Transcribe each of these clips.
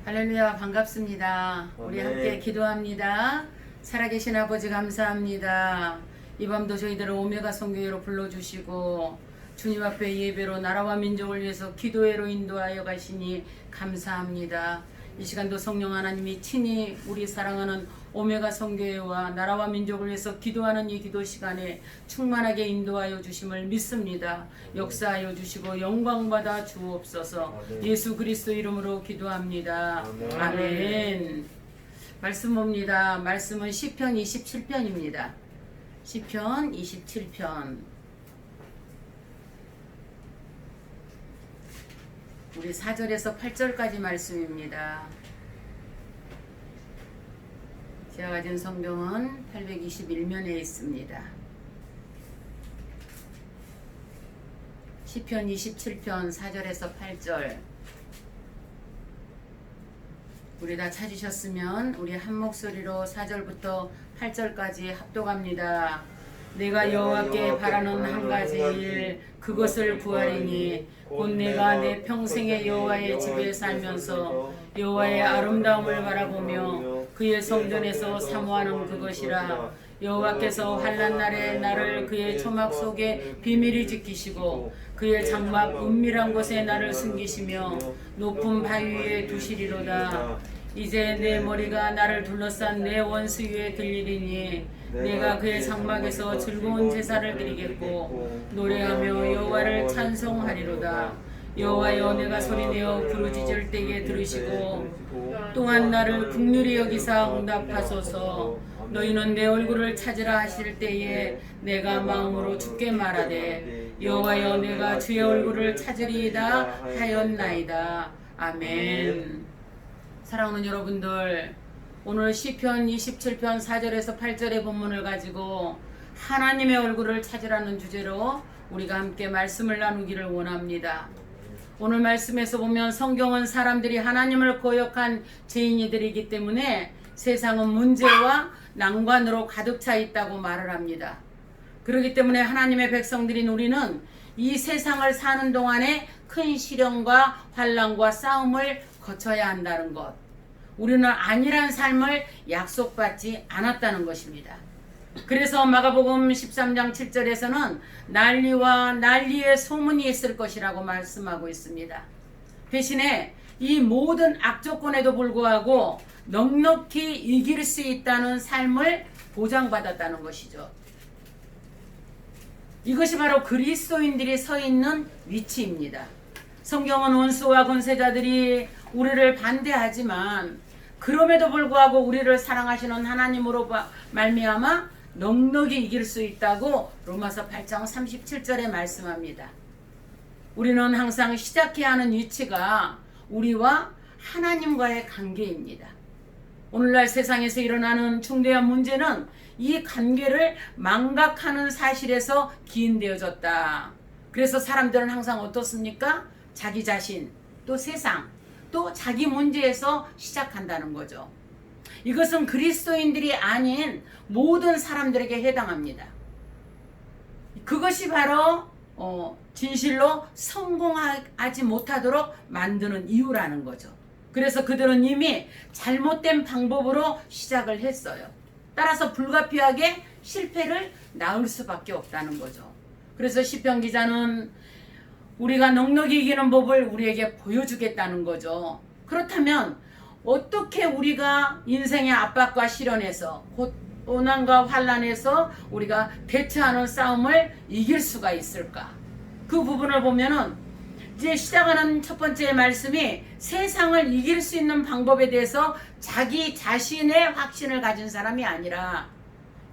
할렐루야, 반갑습니다. 우리 함께 기도합니다. 살아계신 아버지 감사합니다. 이 밤도 저희들을 오메가 성교회로 불러주시고 주님 앞에 예배로 나라와 민족을 위해서 기도회로 인도하여 가시니 감사합니다. 이 시간도 성령 하나님이 친히 우리 사랑하는 오메가 성교회와 나라와 민족을 위해서 기도하는 이 기도 시간에 충만하게 인도하여 주심을 믿습니다. 역사하여 주시고 영광받아 주옵소서. 예수 그리스도 이름으로 기도합니다. 아멘. 말씀 봅니다. 말씀은 시편 27편입니다. 시편 27편. 우리 4절에서 8절까지 말씀입니다. 제가 가진 성경은 821면에 있습니다. 시편 27편 4절에서 8절. 우리 다 찾으셨으면 우리 한 목소리로 4절부터 8절까지 합독합니다. 내가 여호와께 바라는 한 가지 일 그것을 구하리니 곧 내가 내 평생에 여호와의 집에 살면서 여호와의 아름다움을 바라보며 그의 성전에서 사모하는 그것이라. 여호와께서 환난 날에 나를 그의 초막 속에 비밀히 지키시고 그의 장막 은밀한 곳에 나를 숨기시며 높은 바위 위에 두시리로다. 이제 내 머리가 나를 둘러싼 내 원수 위에 들리리니 내가 그의 장막에서 즐거운 제사를 드리겠고 노래하며 여호와를 찬송하리로다. 여호와여, 내가 소리내어 부르짖을 때에 들으시고 또한 나를 긍휼히 여기사 응답하소서. 너희는 내 얼굴을 찾으라 하실 때에 내가 마음으로 주께 말하되 여호와여, 내가 주의 얼굴을 찾으리이다 하였나이다. 아멘. 사랑하는 여러분들, 오늘 시편 27편 4절에서 8절의 본문을 가지고 하나님의 얼굴을 찾으라는 주제로 우리가 함께 말씀을 나누기를 원합니다. 오늘 말씀에서 보면 성경은 사람들이 하나님을 거역한 죄인이들이기 때문에 세상은 문제와 난관으로 가득 차 있다고 말을 합니다. 그렇기 때문에 하나님의 백성들인 우리는 이 세상을 사는 동안에 큰 시련과 환난과 싸움을 거쳐야 한다는 것. 우리는 안일한 삶을 약속받지 않았다는 것입니다. 그래서 마가복음 13장 7절에서는 난리와 난리의 소문이 있을 것이라고 말씀하고 있습니다. 대신에 이 모든 악조건에도 불구하고 넉넉히 이길 수 있다는 삶을 보장받았다는 것이죠. 이것이 바로 그리스도인들이 서 있는 위치입니다. 성경은 원수와 권세자들이 우리를 반대하지만 그럼에도 불구하고 우리를 사랑하시는 하나님으로 말미암아 넉넉히 이길 수 있다고 로마서 8장 37절에 말씀합니다. 우리는 항상 시작해야 하는 위치가 우리와 하나님과의 관계입니다. 오늘날 세상에서 일어나는 중대한 문제는 이 관계를 망각하는 사실에서 기인되어졌다. 그래서 사람들은 항상 어떻습니까? 자기 자신, 또 세상, 또 자기 문제에서 시작한다는 거죠. 이것은 그리스도인들이 아닌 모든 사람들에게 해당합니다. 그것이 바로 진실로 성공하지 못하도록 만드는 이유라는 거죠. 그래서 그들은 이미 잘못된 방법으로 시작을 했어요. 따라서 불가피하게 실패를 낳을 수밖에 없다는 거죠. 그래서 시편 기자는 우리가 넉넉히 이기는 법을 우리에게 보여주겠다는 거죠. 그렇다면 어떻게 우리가 인생의 압박과 시련에서 고난과 환난에서 우리가 대처하는 싸움을 이길 수가 있을까? 그 부분을 보면은 이제 시작하는 첫 번째 말씀이 세상을 이길 수 있는 방법에 대해서 자기 자신의 확신을 가진 사람이 아니라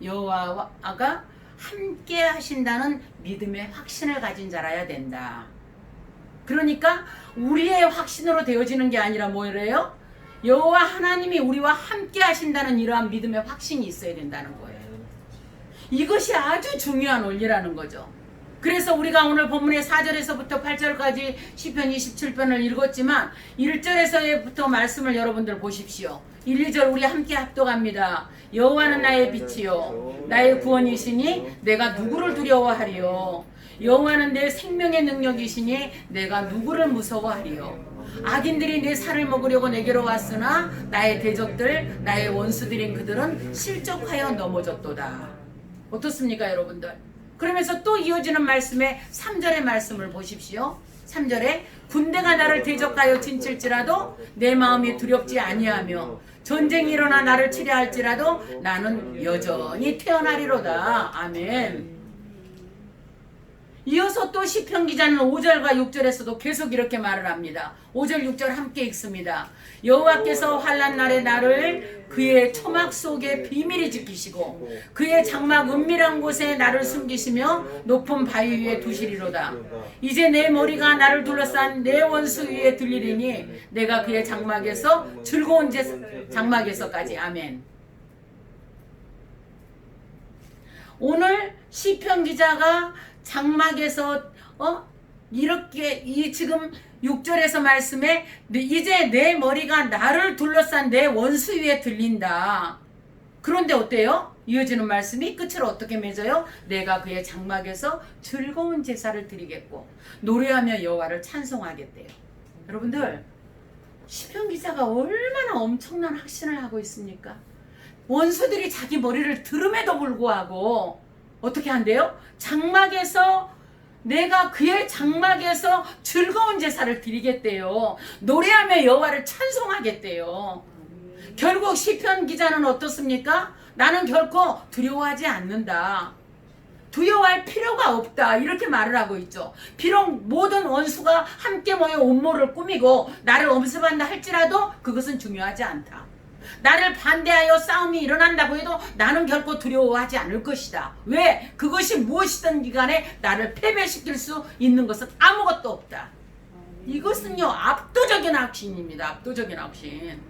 여호와가 함께 하신다는 믿음의 확신을 가진 자라야 된다. 그러니까 우리의 확신으로 되어지는 게 아니라 뭐래요? 여호와 하나님이 우리와 함께 하신다는 이러한 믿음의 확신이 있어야 된다는 거예요. 이것이 아주 중요한 원리라는 거죠. 그래서 우리가 오늘 본문의 4절에서부터 8절까지 시편 27편을 읽었지만 1절에서부터 말씀을 여러분들 보십시오. 1, 2절 우리 함께 합독합니다. 여호와는 나의 빛이요 나의 구원이시니 내가 누구를 두려워하리요. 여호와는 내 생명의 능력이시니 내가 누구를 무서워하리요. 악인들이 내 살을 먹으려고 내게로 왔으나 나의 대적들 나의 원수들인 그들은 실족하여 넘어졌도다. 어떻습니까 여러분들? 그러면서 또 이어지는 말씀에 3절의 말씀을 보십시오. 3절에 군대가 나를 대적하여 진칠지라도 내 마음이 두렵지 아니하며 전쟁이 일어나 나를 치려할지라도 나는 여전히 태어나리로다. 아멘. 이어서 또 시편 기자는 5절과 6절에서도 계속 이렇게 말을 합니다. 5절 6절 함께 읽습니다. 여호와께서 환난 날에 나를 그의 초막 속에 비밀히 지키시고 그의 장막 은밀한 곳에 나를 숨기시며 높은 바위 위에 두시리로다. 이제 내 머리가 나를 둘러싼 내 원수 위에 들리리니 내가 그의 장막에서 즐거운 장막에서까지. 아멘. 오늘 시편 기자가 장막에서 이렇게 이 지금 6절에서 말씀에 이제 내 머리가 나를 둘러싼 내 원수 위에 들린다. 그런데 어때요? 이어지는 말씀이 끝으로 어떻게 맺어요? 내가 그의 장막에서 즐거운 제사를 드리겠고 노래하며 여호와를 찬송하겠대요. 여러분들 시편 기자가 얼마나 엄청난 확신을 하고 있습니까? 원수들이 자기 머리를 들음에도 불구하고 어떻게 한대요? 장막에서 내가 그의 장막에서 즐거운 제사를 드리겠대요. 노래하며 여호와를 찬송하겠대요. 결국 시편 기자는 어떻습니까? 나는 결코 두려워하지 않는다. 두려워할 필요가 없다. 이렇게 말을 하고 있죠. 비록 모든 원수가 함께 모여 음모를 꾸미고 나를 엄습한다 할지라도 그것은 중요하지 않다. 나를 반대하여 싸움이 일어난다고 해도 나는 결코 두려워하지 않을 것이다. 왜? 그것이 무엇이든 간에 나를 패배시킬 수 있는 것은 아무것도 없다. 이것은요 압도적인 확신입니다. 압도적인 확신.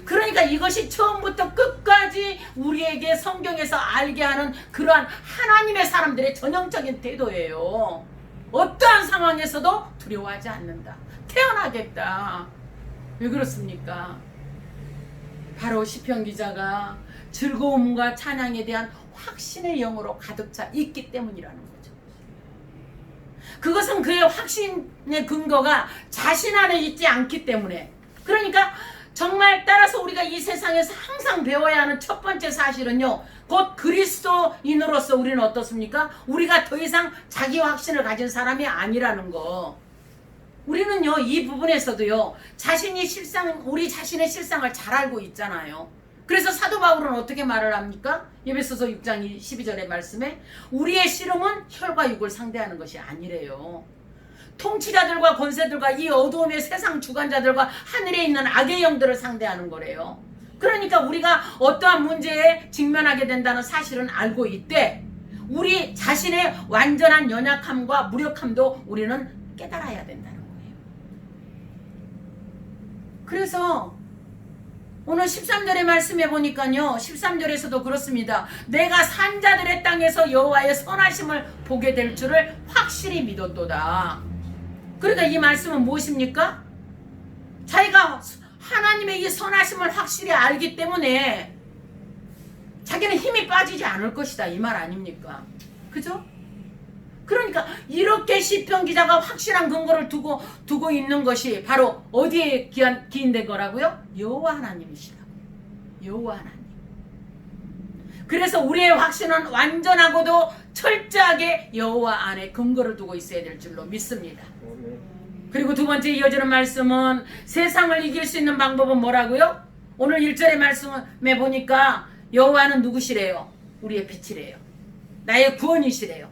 그러니까 이것이 처음부터 끝까지 우리에게 성경에서 알게 하는 그러한 하나님의 사람들의 전형적인 태도예요. 어떠한 상황에서도 두려워하지 않는다. 태어나겠다. 왜 그렇습니까? 바로 시편 기자가 즐거움과 찬양에 대한 확신의 영으로 가득 차 있기 때문이라는 거죠. 그것은 그의 확신의 근거가 자신 안에 있지 않기 때문에. 그러니까 정말 따라서 우리가 이 세상에서 항상 배워야 하는 첫 번째 사실은요, 곧 그리스도인으로서 우리는 어떻습니까? 우리가 더 이상 자기 확신을 가진 사람이 아니라는 거. 우리는요 이 부분에서도요 우리 자신의 실상을 잘 알고 있잖아요. 그래서 사도 바울은 어떻게 말을 합니까? 에베소서 6장 12절의 말씀에 우리의 씨름은 혈과 육을 상대하는 것이 아니래요. 통치자들과 권세들과 이 어두움의 세상 주관자들과 하늘에 있는 악의 영들을 상대하는 거래요. 그러니까 우리가 어떠한 문제에 직면하게 된다는 사실은 알고 있되 우리 자신의 완전한 연약함과 무력함도 우리는 깨달아야 된다는 거예요. 그래서 오늘 13절의 말씀에 보니까요 13절에서도 그렇습니다. 내가 산자들의 땅에서 여호와의 선하심을 보게 될 줄을 확실히 믿었도다. 그러니까 이 말씀은 무엇입니까? 자기가 하나님의 이 선하심을 확실히 알기 때문에 자기는 힘이 빠지지 않을 것이다 이 말 아닙니까? 그죠? 그러니까 이렇게 시편 기자가 확실한 근거를 두고 있는 것이 바로 어디에 기인된 거라고요? 여호와 하나님이시라고요. 여호와 하나님. 그래서 우리의 확신은 완전하고도 철저하게 여호와 안에 근거를 두고 있어야 될 줄로 믿습니다. 그리고 두 번째 이어지는 말씀은 세상을 이길 수 있는 방법은 뭐라고요? 오늘 1절의 말씀에 보니까 여호와는 누구시래요? 우리의 빛이래요. 나의 구원이시래요.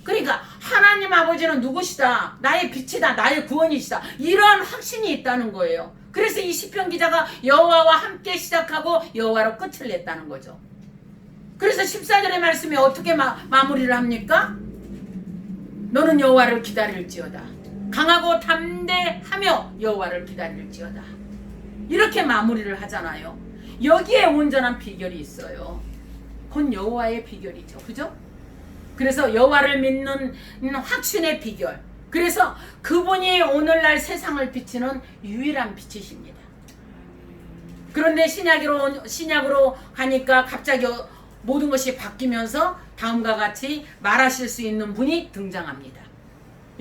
그러니까 하나님 아버지는 누구시다? 나의 빛이다. 나의 구원이시다. 이러한 확신이 있다는 거예요. 그래서 이 시편 기자가 여호와와 함께 시작하고 여호와로 끝을 냈다는 거죠. 그래서 14절의 말씀에 어떻게 마무리를 합니까? 너는 여호와를 기다릴지어다. 강하고 담대하며 여호와를 기다릴지어다. 이렇게 마무리를 하잖아요. 여기에 온전한 비결이 있어요. 곧 여호와의 비결이죠. 그죠? 그래서 여호와를 믿는 확신의 비결. 그래서 그분이 오늘날 세상을 비치는 유일한 빛이십니다. 그런데 신약으로 가니까 갑자기 모든 것이 바뀌면서 다음과 같이 말하실 수 있는 분이 등장합니다.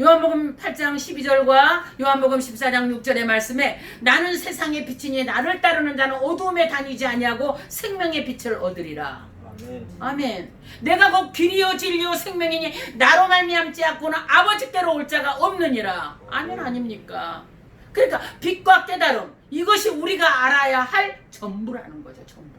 요한복음 8장 12절과 요한복음 14장 6절의 말씀에 나는 세상의 빛이니 나를 따르는 자는 어두움에 다니지 아니하고 생명의 빛을 얻으리라. 아멘. 아멘. 내가 곧 길이요 진리요 생명이니 나로 말미암지 않고는 아버지께로 올 자가 없느니라. 아멘 아닙니까? 그러니까 빛과 깨달음, 이것이 우리가 알아야 할 전부라는 거죠. 전부.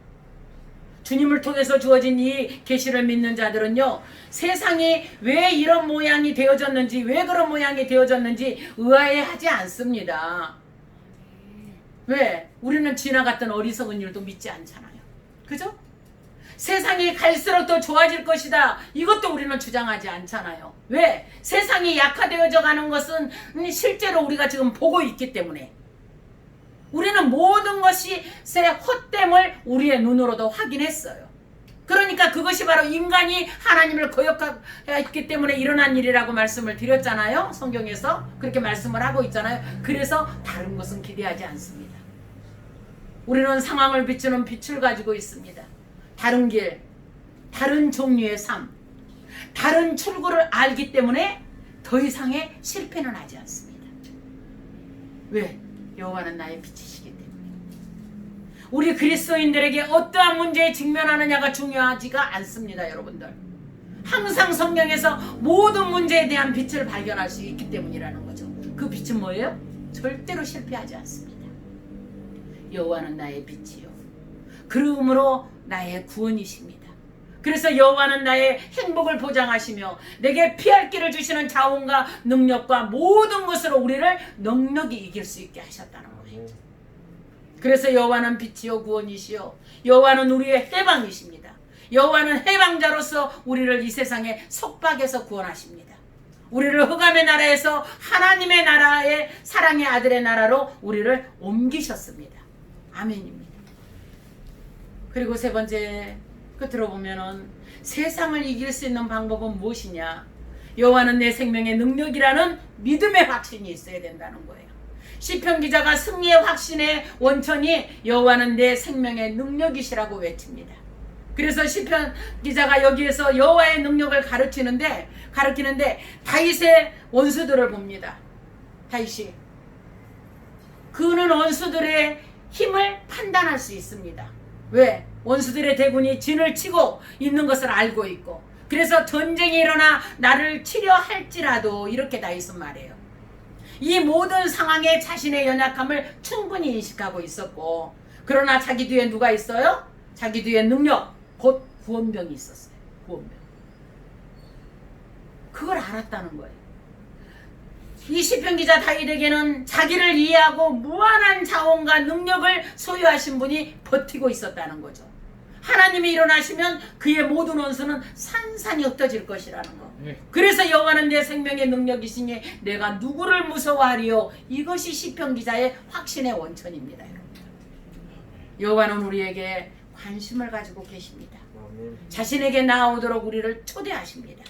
주님을 통해서 주어진 이 계시를 믿는 자들은요, 세상이 왜 이런 모양이 되어졌는지, 왜 그런 모양이 되어졌는지 의아해하지 않습니다. 왜? 우리는 지나갔던 어리석은 일도 믿지 않잖아요. 그죠? 세상이 갈수록 더 좋아질 것이다, 이것도 우리는 주장하지 않잖아요. 왜? 세상이 약화되어져 가는 것은 실제로 우리가 지금 보고 있기 때문에 우리는 모든 것이 새 헛됨을 우리의 눈으로도 확인했어요. 그러니까 그것이 바로 인간이 하나님을 거역했기 때문에 일어난 일이라고 말씀을 드렸잖아요. 성경에서 그렇게 말씀을 하고 있잖아요. 그래서 다른 것은 기대하지 않습니다. 우리는 상황을 비추는 빛을 가지고 있습니다. 다른 길, 다른 종류의 삶, 다른 출구를 알기 때문에 더 이상의 실패는 하지 않습니다. 왜? 여호와는 나의 빛이시기 때문에. 우리 그리스도인들에게 어떠한 문제에 직면하느냐가 중요하지가 않습니다. 여러분들, 항상 성경에서 모든 문제에 대한 빛을 발견할 수 있기 때문이라는 거죠. 그 빛은 뭐예요? 절대로 실패하지 않습니다. 여호와는 나의 빛이요, 그러므로 나의 구원이십니다. 그래서 여호와는 나의 행복을 보장하시며 내게 피할 길을 주시는 자원과 능력과 모든 것으로 우리를 넉넉히 이길 수 있게 하셨다는 거예요. 그래서 여호와는 빛이요 구원이시요, 여호와는 우리의 해방이십니다. 여호와는 해방자로서 우리를 이 세상의 속박에서 구원하십니다. 우리를 흑암의 나라에서 하나님의 나라의 사랑의 아들의 나라로 우리를 옮기셨습니다. 아멘입니다. 그리고 세 번째, 끝으로 보면은 세상을 이길 수 있는 방법은 무엇이냐? 여호와는 내 생명의 능력이라는 믿음의 확신이 있어야 된다는 거예요. 시편 기자가 승리의 확신의 원천이 여호와는 내 생명의 능력이시라고 외칩니다. 그래서 시편 기자가 여기에서 여호와의 능력을 가르치는데 다윗의 원수들을 봅니다. 다윗이 그는 원수들의 힘을 판단할 수 있습니다. 왜? 원수들의 대군이 진을 치고 있는 것을 알고 있고, 그래서 전쟁이 일어나 나를 치려 할지라도, 이렇게 다윗은 말해요. 이 모든 상황에 자신의 연약함을 충분히 인식하고 있었고, 그러나 자기 뒤에 누가 있어요? 자기 뒤에 능력, 곧 구원병이 있었어요. 구원병. 그걸 알았다는 거예요. 이 시편 기자 다윗에게는 자기를 이해하고 무한한 자원과 능력을 소유하신 분이 버티고 있었다는 거죠. 하나님이 일어나시면 그의 모든 원수는 산산이 흩어질 것이라는 거. 그래서 여호와는 내 생명의 능력이시니 내가 누구를 무서워하리요? 이것이 시편 기자의 확신의 원천입니다. 여호와는 우리에게 관심을 가지고 계십니다. 자신에게 나아오도록 우리를 초대하십니다.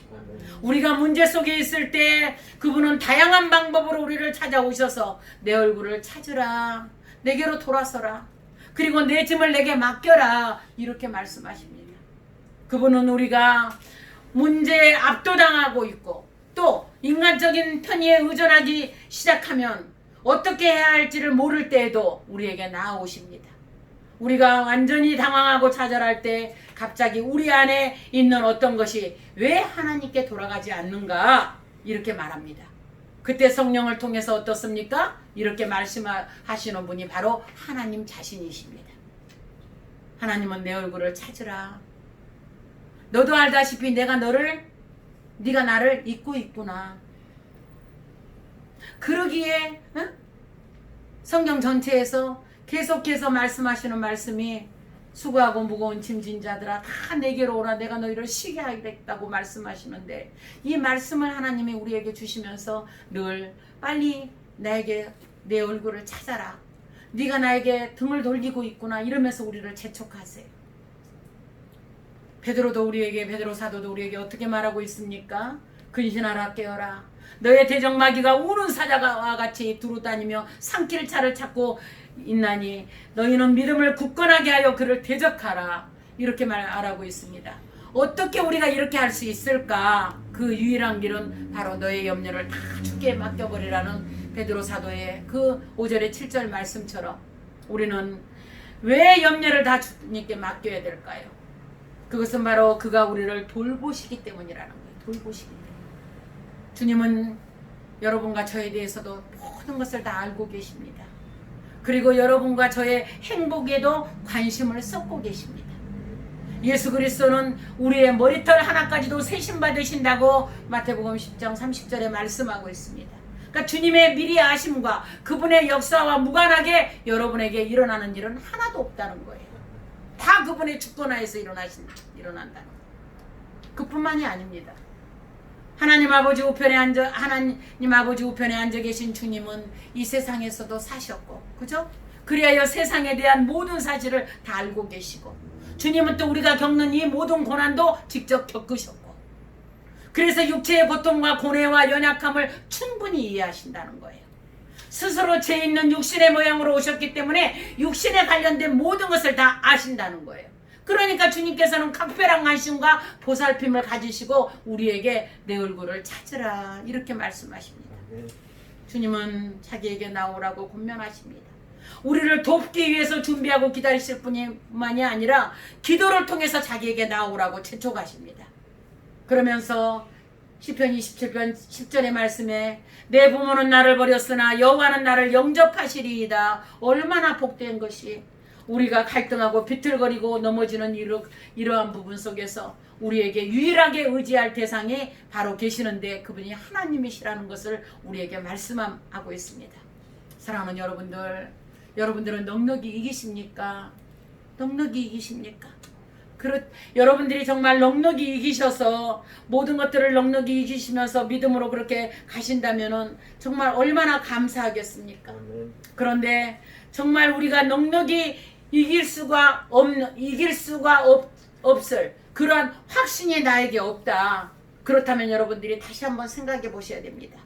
우리가 문제 속에 있을 때 그분은 다양한 방법으로 우리를 찾아오셔서 내 얼굴을 찾으라, 내게로 돌아서라, 그리고 내 짐을 내게 맡겨라, 이렇게 말씀하십니다. 그분은 우리가 문제에 압도당하고 있고 또 인간적인 편의에 의존하기 시작하면 어떻게 해야 할지를 모를 때에도 우리에게 나아오십니다. 우리가 완전히 당황하고 좌절할 때 갑자기 우리 안에 있는 어떤 것이 왜 하나님께 돌아가지 않는가, 이렇게 말합니다. 그때 성령을 통해서 어떻습니까? 이렇게 말씀하시는 분이 바로 하나님 자신이십니다. 하나님은 내 얼굴을 찾으라. 너도 알다시피 네가 나를 잊고 있구나. 그러기에 성경 전체에서 계속해서 말씀하시는 말씀이 수고하고 무거운 짐진 자들아 다 내게로 오라, 내가 너희를 쉬게 하겠다고 말씀하시는데, 이 말씀을 하나님이 우리에게 주시면서 늘 빨리 나에게 내 얼굴을 찾아라, 네가 나에게 등을 돌리고 있구나, 이러면서 우리를 재촉하세요. 베드로 사도도 우리에게 어떻게 말하고 있습니까? 근신하라, 깨어라. 너의 대적마귀가 우는 사자와 같이 두루다니며 삼킬 차를 찾고 있나니 너희는 믿음을 굳건하게 하여 그를 대적하라, 이렇게 말하고 있습니다. 어떻게 우리가 이렇게 할 수 있을까? 그 유일한 길은 바로 너의 염려를 다 주께 맡겨버리라는 베드로 사도의 그 5절의 7절 말씀처럼 우리는 왜 염려를 다 주님께 맡겨야 될까요? 그것은 바로 그가 우리를 돌보시기 때문이라는 거예요. 돌보시기 때문에. 주님은 여러분과 저에 대해서도 모든 것을 다 알고 계십니다. 그리고 여러분과 저의 행복에도 관심을 쏟고 계십니다. 예수 그리스도는 우리의 머리털 하나까지도 세심 받으신다고 마태복음 10장 30절에 말씀하고 있습니다. 그러니까 주님의 미리 아심과 그분의 역사와 무관하게 여러분에게 일어나는 일은 하나도 없다는 거예요. 다 그분의 주권하에서 일어난다는 거예요. 그뿐만이 아닙니다. 하나님 아버지 우편에 앉아 계신 주님은 이 세상에서도 사셨고, 그죠? 그리하여 세상에 대한 모든 사실을 다 알고 계시고, 주님은 또 우리가 겪는 이 모든 고난도 직접 겪으셨고, 그래서 육체의 고통과 고뇌와 연약함을 충분히 이해하신다는 거예요. 스스로 죄 있는 육신의 모양으로 오셨기 때문에 육신에 관련된 모든 것을 다 아신다는 거예요. 그러니까 주님께서는 각별한 관심과 보살핌을 가지시고 우리에게 내 얼굴을 찾으라 이렇게 말씀하십니다. 주님은 자기에게 나오라고 권면하십니다. 우리를 돕기 위해서 준비하고 기다리실 뿐만이 아니라 기도를 통해서 자기에게 나오라고 재촉하십니다. 그러면서 시편 27편 10절의 말씀에 내 부모는 나를 버렸으나 여호와는 나를 영접하시리이다. 얼마나 복된 것이. 우리가 갈등하고 비틀거리고 넘어지는 이러한 부분 속에서 우리에게 유일하게 의지할 대상이 바로 계시는데 그분이 하나님이시라는 것을 우리에게 말씀하고 있습니다. 사랑하는 여러분들, 여러분들은 넉넉히 이기십니까? 넉넉히 이기십니까? 여러분들이 정말 넉넉히 이기셔서 모든 것들을 넉넉히 이기시면서 믿음으로 그렇게 가신다면 정말 얼마나 감사하겠습니까? 그런데 정말 우리가 넉넉히 이길 수가 없을 그러한 확신이 나에게 없다. 그렇다면 여러분들이 다시 한번 생각해 보셔야 됩니다.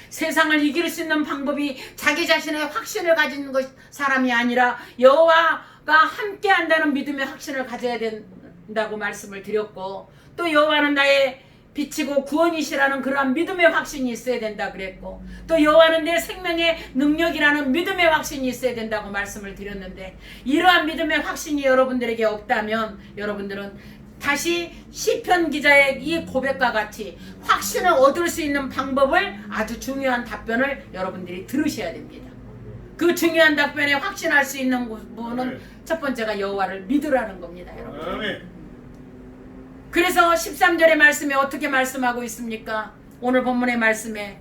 세상을 이길 수 있는 방법이 자기 자신의 확신을 가진 사람이 아니라 여호와가 함께 한다는 믿음의 확신을 가져야 된다고 말씀을 드렸고, 또 여호와는 나의 빛이고 구원이시라는 그러한 믿음의 확신이 있어야 된다 그랬고, 또 여호와는 내 생명의 능력이라는 믿음의 확신이 있어야 된다고 말씀을 드렸는데, 이러한 믿음의 확신이 여러분들에게 없다면 여러분들은 다시 시편 기자의 이 고백과 같이 확신을 얻을 수 있는 방법을, 아주 중요한 답변을 여러분들이 들으셔야 됩니다. 그 중요한 답변에 확신할 수 있는 부분은 첫 번째가 여호와를 믿으라는 겁니다, 여러분. 그래서 13절의 말씀에 어떻게 말씀하고 있습니까? 오늘 본문의 말씀에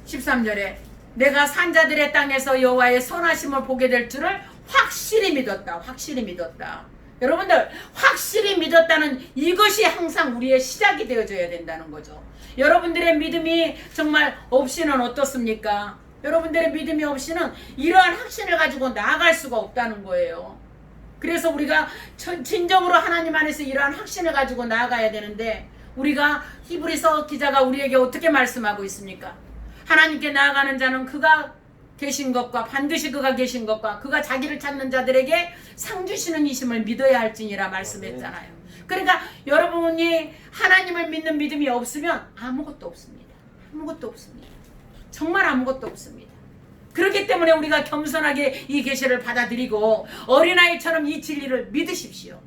13절에 내가 산자들의 땅에서 여호와의 선하심을 보게 될 줄을 확실히 믿었다. 확실히 믿었다. 여러분들, 확실히 믿었다는 이것이 항상 우리의 시작이 되어줘야 된다는 거죠. 여러분들의 믿음이 정말 없이는 어떻습니까? 여러분들의 믿음이 없이는 이러한 확신을 가지고 나아갈 수가 없다는 거예요. 그래서 우리가 진정으로 하나님 안에서 이러한 확신을 가지고 나아가야 되는데, 우리가 히브리서 기자가 우리에게 어떻게 말씀하고 있습니까? 하나님께 나아가는 자는 그가 계신 것과 반드시 그가 계신 것과 그가 자기를 찾는 자들에게 상 주시는 이심을 믿어야 할지니라 말씀했잖아요. 그러니까 여러분이 하나님을 믿는 믿음이 없으면 아무것도 없습니다. 아무것도 없습니다. 정말 아무것도 없습니다. 그렇기 때문에 우리가 겸손하게 이 계시를 받아들이고 어린아이처럼 이 진리를 믿으십시오.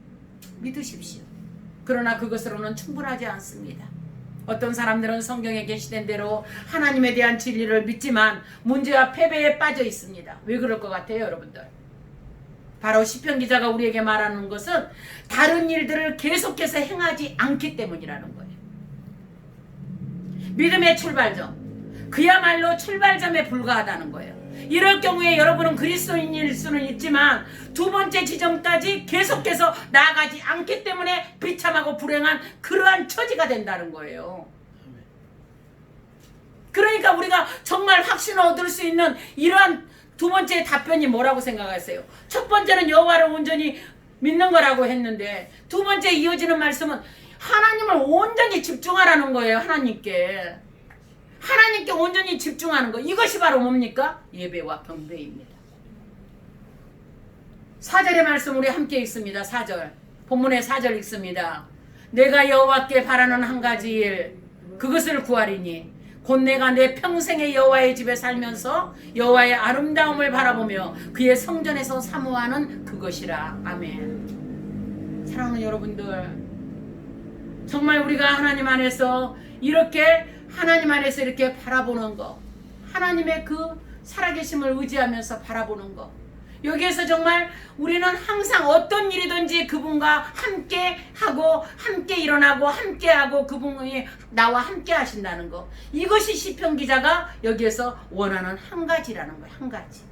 믿으십시오. 그러나 그것으로는 충분하지 않습니다. 어떤 사람들은 성경에 계시된 대로 하나님에 대한 진리를 믿지만 문제와 패배에 빠져 있습니다. 왜 그럴 것 같아요, 여러분들? 바로 시편 기자가 우리에게 말하는 것은 다른 일들을 계속해서 행하지 않기 때문이라는 거예요. 믿음의 출발점, 그야말로 출발점에 불과하다는 거예요. 이럴 경우에 여러분은 그리스도인일 수는 있지만 두 번째 지점까지 계속해서 나아가지 않기 때문에 비참하고 불행한 그러한 처지가 된다는 거예요. 그러니까 우리가 정말 확신을 얻을 수 있는 이러한 두 번째 답변이 뭐라고 생각하세요? 첫 번째는 여호와를 온전히 믿는 거라고 했는데, 두 번째 이어지는 말씀은 하나님을 온전히 집중하라는 거예요. 하나님께 온전히 집중하는 거. 이것이 바로 뭡니까? 예배와 경배입니다. 4절의 말씀 우리 함께 읽습니다. 4절 본문의 4절 읽습니다. 내가 여호와께 바라는 한 가지 일 그것을 구하리니 곧 내가 내 평생의 여호와의 집에 살면서 여호와의 아름다움을 바라보며 그의 성전에서 사모하는 그것이라. 아멘. 사랑하는 여러분들, 정말 우리가 하나님 안에서 이렇게 바라보는 것, 하나님의 그 살아계심을 의지하면서 바라보는 것, 여기에서 정말 우리는 항상 어떤 일이든지 그분과 함께 하고 함께 일어나고 함께 하고 그분이 나와 함께 하신다는 것, 이것이 시편 기자가 여기에서 원하는 한 가지라는 거예요. 한 가지.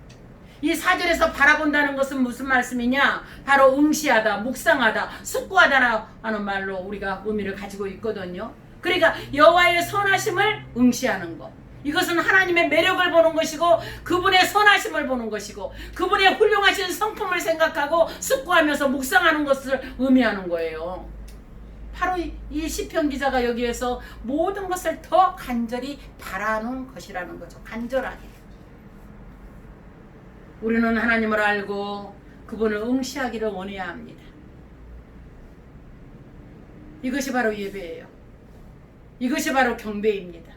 이 4절에서 바라본다는 것은 무슨 말씀이냐? 바로 응시하다, 묵상하다, 숙고하다라는 말로 우리가 의미를 가지고 있거든요. 그러니까 여호와의 선하심을 응시하는 것, 이것은 하나님의 매력을 보는 것이고 그분의 선하심을 보는 것이고 그분의 훌륭하신 성품을 생각하고 숙고하면서 묵상하는 것을 의미하는 거예요. 바로 이 시편 기자가 여기에서 모든 것을 더 간절히 바라는 것이라는 거죠. 간절하게. 우리는 하나님을 알고 그분을 응시하기를 원해야 합니다. 이것이 바로 예배예요. 이것이 바로 경배입니다.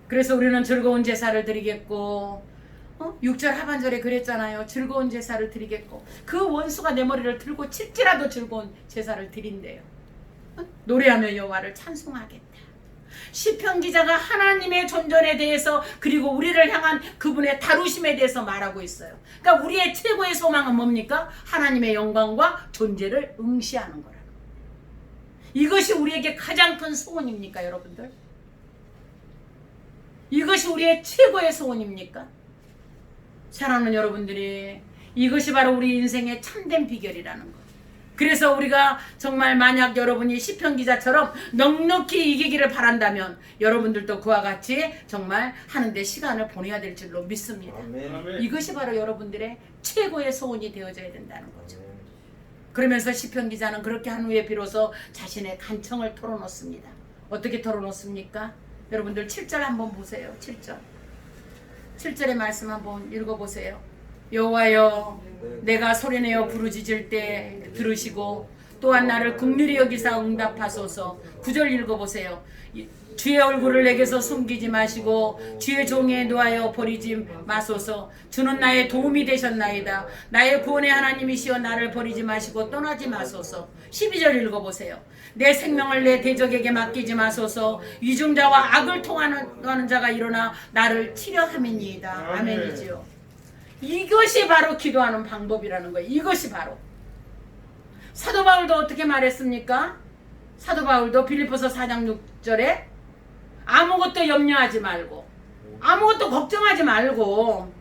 그래서 우리는 즐거운 제사를 드리겠고 6절 하반절에 그랬잖아요. 즐거운 제사를 드리겠고, 그 원수가 내 머리를 들고 칠지라도 즐거운 제사를 드린대요. 노래하며 여호와를 찬송하겠다. 시편 기자가 하나님의 존전에 대해서 그리고 우리를 향한 그분의 다루심에 대해서 말하고 있어요. 그러니까 우리의 최고의 소망은 뭡니까? 하나님의 영광과 존재를 응시하는 거라고. 이것이 우리에게 가장 큰 소원입니까, 여러분들? 이것이 우리의 최고의 소원입니까? 사랑하는 여러분들이, 이것이 바로 우리 인생의 참된 비결이라는 것. 그래서 우리가 정말 만약 여러분이 시편 기자처럼 넉넉히 이기기를 바란다면 여러분들도 그와 같이 정말 하는데 시간을 보내야 될 줄로 믿습니다. 아멘. 이것이 바로 여러분들의 최고의 소원이 되어져야 된다는 거죠. 그러면서 시편 기자는 그렇게 한 후에 비로소 자신의 간청을 털어놓습니다. 어떻게 털어놓습니까? 여러분들 7절 한번 보세요. 7절의 말씀 한번 읽어보세요. 여호와여, 내가 소리내어 부르짖을 때 들으시고 또한 나를 긍휼히 여기사 응답하소서. 9절 읽어보세요. 주의 얼굴을 내게서 숨기지 마시고 주의 종에 놓아여 버리지 마소서. 주는 나의 도움이 되셨나이다. 나의 구원의 하나님이시여 나를 버리지 마시고 떠나지 마소서. 12절 읽어보세요. 내 생명을 내 대적에게 맡기지 마소서. 위중자와 악을 통하는 자가 일어나 나를 치려함이니이다. 아멘이지요. 이것이 바로 기도하는 방법이라는 거예요. 이것이 바로. 사도 바울도 어떻게 말했습니까? 사도 바울도 빌립보서 4장 6절에 아무것도 염려하지 말고 아무것도 걱정하지 말고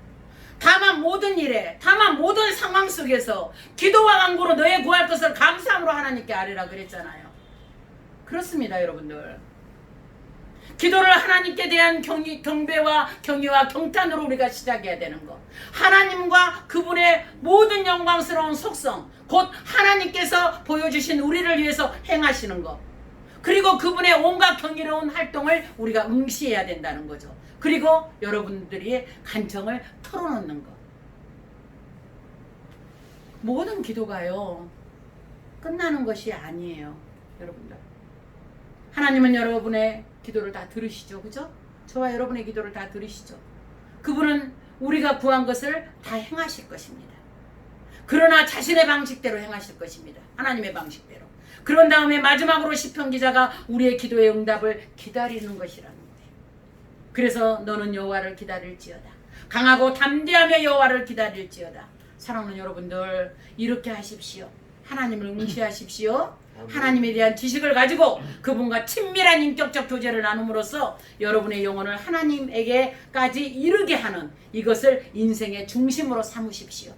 다만 모든 일에 다만 모든 상황 속에서 기도와 간구로 너의 구할 것을 감사함으로 하나님께 아뢰라 그랬잖아요. 그렇습니다, 여러분들. 기도를 하나님께 대한 경배와 경외와 경탄으로 우리가 시작해야 되는 것. 하나님과 그분의 모든 영광스러운 속성, 곧 하나님께서 보여주신 우리를 위해서 행하시는 것, 그리고 그분의 온갖 경이로운 활동을 우리가 응시해야 된다는 거죠. 그리고 여러분들이 간청을 털어놓는 것. 모든 기도가요 끝나는 것이 아니에요, 여러분들. 하나님은 여러분의 기도를 다 들으시죠, 그죠? 저와 여러분의 기도를 다 들으시죠. 그분은 우리가 구한 것을 다 행하실 것입니다. 그러나 자신의 방식대로 행하실 것입니다. 하나님의 방식대로. 그런 다음에 마지막으로 시편 기자가 우리의 기도의 응답을 기다리는 것이라는 거예요. 그래서 너는 여호와를 기다릴지어다. 강하고 담대하며 여호와를 기다릴지어다. 사랑하는 여러분들, 이렇게 하십시오. 하나님을 응시하십시오. 하나님에 대한 지식을 가지고 그분과 친밀한 인격적 교제를 나눔으로써 여러분의 영혼을 하나님에게까지 이르게 하는 이것을 인생의 중심으로 삼으십시오.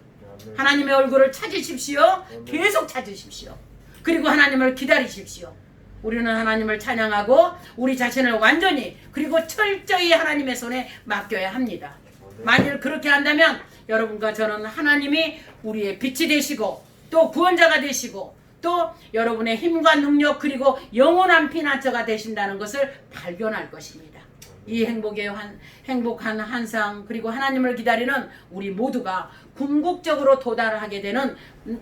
하나님의 얼굴을 찾으십시오. 계속 찾으십시오. 그리고 하나님을 기다리십시오. 우리는 하나님을 찬양하고 우리 자신을 완전히 그리고 철저히 하나님의 손에 맡겨야 합니다. 만일 그렇게 한다면 여러분과 저는 하나님이 우리의 빛이 되시고 또 구원자가 되시고 또 여러분의 힘과 능력 그리고 영원한 피난처가 되신다는 것을 발견할 것입니다. 이 행복한 한상 그리고 하나님을 기다리는 우리 모두가 궁극적으로 도달하게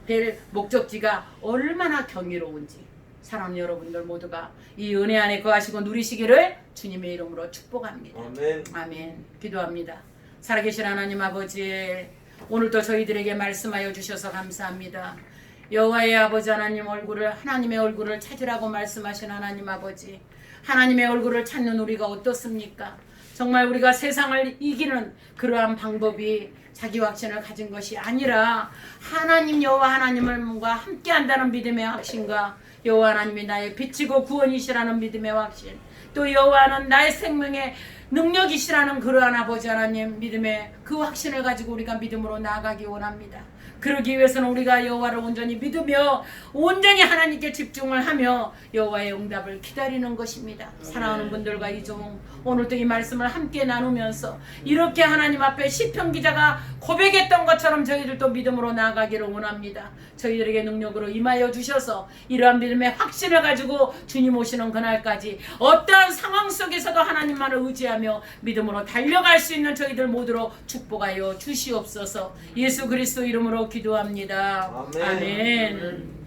될 목적지가 얼마나 경이로운지 사랑하는 여러분들 모두가 이 은혜 안에 거하시고 누리시기를 주님의 이름으로 축복합니다. 아멘. 아멘. 기도합니다. 살아계신 하나님 아버지, 오늘도 저희들에게 말씀하여 주셔서 감사합니다. 여호와의 아버지 하나님의 얼굴을 찾으라고 말씀하신 하나님 아버지, 하나님의 얼굴을 찾는 우리가 어떻습니까? 정말 우리가 세상을 이기는 그러한 방법이 자기 확신을 가진 것이 아니라 하나님 여호와 하나님과 함께한다는 믿음의 확신과 여호와 하나님이 나의 빛이고 구원이시라는 믿음의 확신, 또 여호와는 나의 생명의 능력이시라는 그러한 아버지 하나님 믿음의 그 확신을 가지고 우리가 믿음으로 나아가기 원합니다. 그러기 위해서는 우리가 여호와를 온전히 믿으며 온전히 하나님께 집중을 하며 여호와의 응답을 기다리는 것입니다. 사랑하는 분들과 이종 오늘도 이 말씀을 함께 나누면서 이렇게 하나님 앞에 시편 기자가 고백했던 것처럼 저희들도 믿음으로 나아가기를 원합니다. 저희들에게 능력으로 임하여 주셔서 이러한 믿음의 확신을 가지고 주님 오시는 그날까지 어떠한 상황 속에서도 하나님만을 의지하며 믿음으로 달려갈 수 있는 저희들 모두로 축복하여 주시옵소서. 예수 그리스도 이름으로 기도합니다. 아멘. 아멘.